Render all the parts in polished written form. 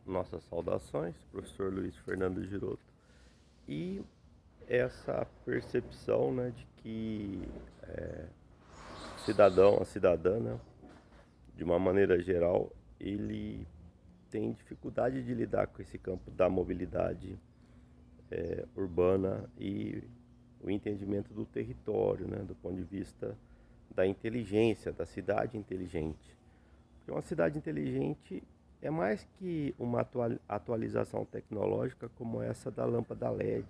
Nossas saudações, professor Luiz Fernando Giroto. E essa percepção, né, de que o cidadão, a cidadã, né, de uma maneira geral, ele tem dificuldade de lidar com esse campo da mobilidade urbana e o entendimento do território, né, do ponto de vista da inteligência, da cidade inteligente. Porque uma cidade inteligente é mais que uma atualização tecnológica como essa da lâmpada LED.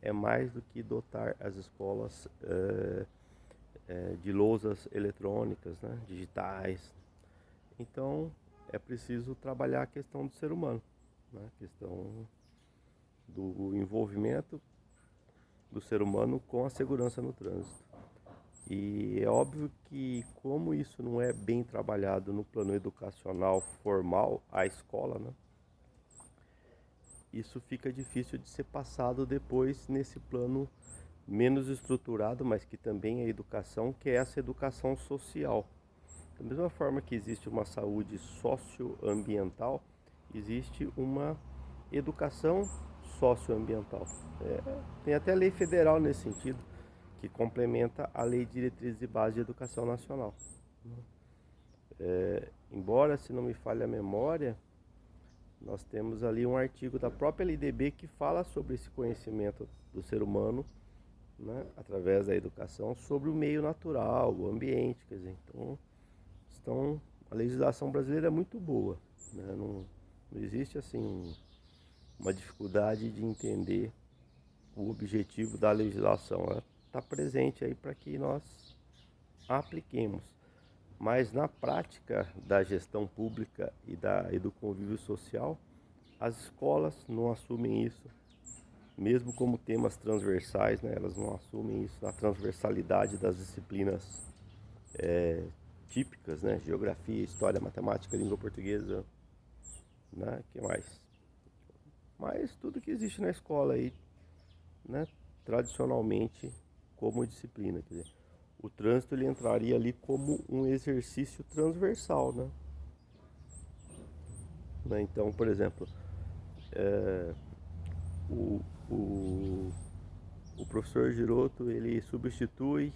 É mais do que dotar as escolas de lousas eletrônicas, né, digitais. Então, é preciso trabalhar a questão do ser humano, né, a questão do envolvimento do ser humano com a segurança no trânsito. E é óbvio que, como isso não é bem trabalhado no plano educacional formal, a escola, né, isso fica difícil de ser passado depois nesse plano menos estruturado, mas que também é educação, que é essa educação social. Da mesma forma que existe uma saúde socioambiental, existe uma educação socioambiental. Tem até lei federal nesse sentido, que complementa a Lei de Diretrizes e Bases de Educação Nacional. Embora, se não me falha a memória, nós temos ali um artigo da própria LDB que fala sobre esse conhecimento do ser humano, né, através da educação, sobre o meio natural, o ambiente. Quer dizer, então a legislação brasileira é muito boa, né? Não existe assim uma dificuldade de entender o objetivo da legislação. Ela está presente aí para que nós apliquemos. Mas na prática da gestão pública e do convívio social, as escolas não assumem isso, mesmo como temas transversais, né, elas não assumem isso, a transversalidade das disciplinas típicas, né, geografia, história, matemática, língua portuguesa, né, que mais? Mas tudo que existe na escola aí, né, tradicionalmente como disciplina, quer dizer, o trânsito ele entraria ali como um exercício transversal, né? Então, por exemplo, o, o, o professor Giroto ele substitui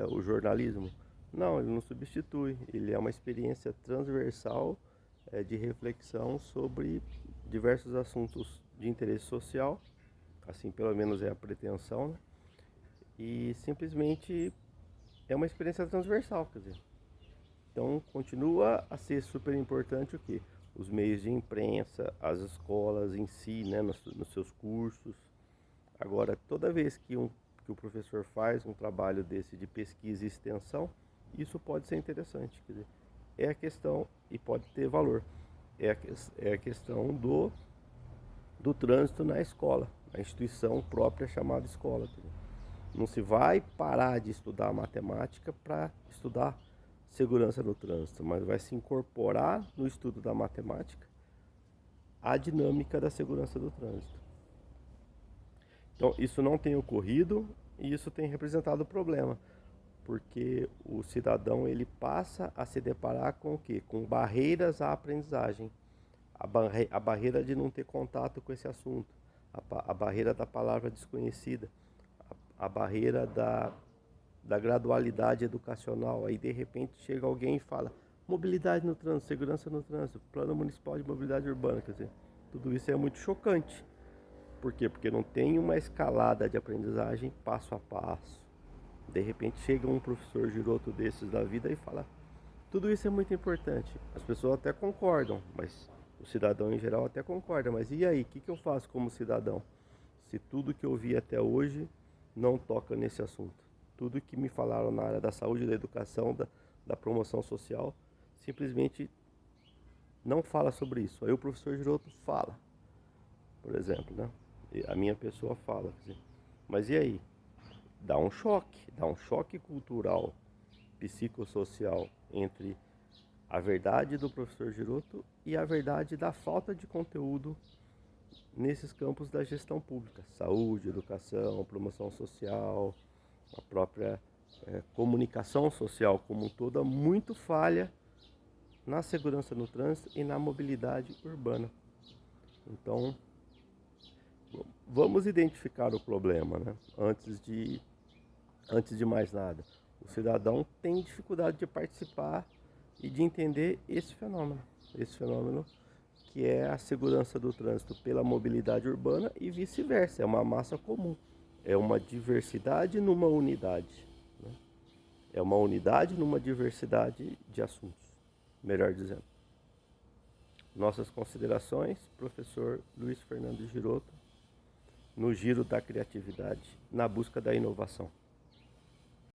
o jornalismo? Não, ele não substitui. Ele é uma experiência transversal de reflexão sobre diversos assuntos de interesse social, assim pelo menos é a pretensão, né? E simplesmente é uma experiência transversal, quer dizer. Então continua a ser super importante o quê? Os meios de imprensa, as escolas em si, né, nos seus cursos. Agora, toda vez que o professor faz um trabalho desse de pesquisa e extensão, isso pode ser interessante. Quer dizer, é a questão, e pode ter valor, é a questão do trânsito na escola, a instituição própria chamada escola. Quer dizer, não se vai parar de estudar matemática para estudar segurança no trânsito, mas vai se incorporar no estudo da matemática a dinâmica da segurança do trânsito. Então, isso não tem ocorrido e isso tem representado problema, porque o cidadão ele passa a se deparar com o quê? Com barreiras à aprendizagem, a barreira de não ter contato com esse assunto, a barreira da palavra desconhecida, a barreira da gradualidade educacional. Aí de repente chega alguém e fala mobilidade no trânsito, segurança no trânsito, plano municipal de mobilidade urbana, quer dizer, tudo isso é muito chocante. Por quê? Porque não tem uma escalada de aprendizagem passo a passo. De repente chega um professor Giroto desses da vida e fala tudo isso é muito importante. As pessoas até concordam, mas o cidadão em geral até concorda. Mas e aí, o que eu faço como cidadão? Se tudo que eu vi até hoje não toca nesse assunto. Tudo que me falaram na área da saúde, da educação, da promoção social, simplesmente não fala sobre isso. Aí o professor Giroto fala, por exemplo, né? A minha pessoa fala. Mas e aí? Dá um choque cultural, psicossocial entre a verdade do professor Giroto e a verdade da falta de conteúdo nesses campos da gestão pública, saúde, educação, promoção social, a própria comunicação social como um todo, muito falha na segurança no trânsito e na mobilidade urbana. Então, vamos identificar o problema, né? Antes de mais nada. O cidadão tem dificuldade de participar e de entender esse fenômeno que é a segurança do trânsito pela mobilidade urbana e vice-versa, é uma massa comum, é uma diversidade numa unidade, né? É uma unidade numa diversidade de assuntos, melhor dizendo. Nossas considerações, professor Luiz Fernando Giroto, no giro da criatividade, na busca da inovação.